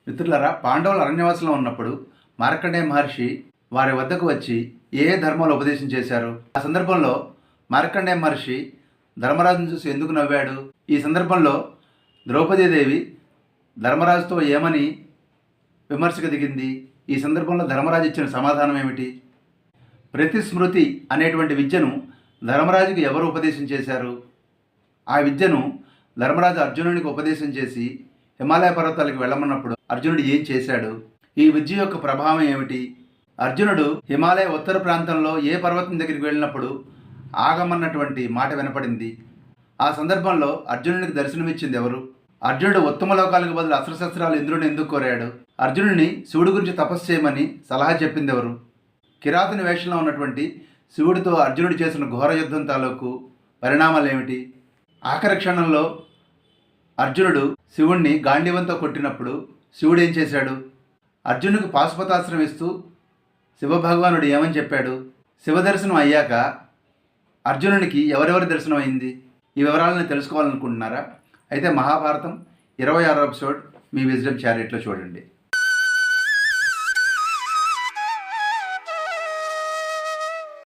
మిత్రులారా, పాండవులు అరణ్యవాసంలో ఉన్నప్పుడు మార్కండేయ మహర్షి వారి వద్దకు వచ్చి ఏ ధర్మాలు ఉపదేశం చేశారు? ఆ సందర్భంలో మార్కండేయ మహర్షి ధర్మరాజును చూసి ఎందుకు నవ్వాడు? ఈ సందర్భంలో ద్రౌపదీదేవి ధర్మరాజుతో ఏమని విమర్శకు దిగింది? ఈ సందర్భంలో ధర్మరాజు ఇచ్చిన సమాధానం ఏమిటి? ప్రతిస్మృతి అనేటువంటి విద్యను ధర్మరాజుకి ఎవరు ఉపదేశం చేశారు? ఆ విద్యను ధర్మరాజు అర్జునునికి ఉపదేశం చేసి హిమాలయ పర్వతాలకు వెళ్ళమన్నప్పుడు అర్జునుడు ఏం చేశాడు? ఈ విద్య యొక్క ప్రభావం ఏమిటి? అర్జునుడు హిమాలయ ఉత్తర ప్రాంతంలో ఏ పర్వతం దగ్గరికి వెళ్ళినప్పుడు ఆగమన్నటువంటి మాట వినపడింది. ఆ సందర్భంలో అర్జునునికి దర్శనమిచ్చింది ఎవరు? అర్జునుడు ఉత్తమ లోకాలకు బదులు అస్త్రశస్త్రాలు ఇంద్రుడిని ఎందుకు కోరాడు? అర్జునుడిని శివుడి గురించి తపస్సు చేయమని సలహా చెప్పింది ఎవరు? కిరాతుని వేషంలో ఉన్నటువంటి శివుడితో అర్జునుడు చేసిన ఘోర యుద్ధం తాలూకు పరిణామాలు ఏమిటి? ఆఖరి క్షణంలో అర్జునుడు శివుణ్ణి గాంధీవంతో కొట్టినప్పుడు శివుడు ఏం చేశాడు? అర్జునుడికి పాశుపతాస్త్రం ఇస్తూ శివభగవానుడు ఏమని చెప్పాడు? శివదర్శనం అయ్యాక అర్జునునికి ఎవరెవరి దర్శనం అయింది? ఈ వివరాలను తెలుసుకోవాలనుకుంటున్నారా? అయితే మహాభారతం 26వ ఎపిసోడ్ మీ విజ్డమ్ చారిట్లో చూడండి.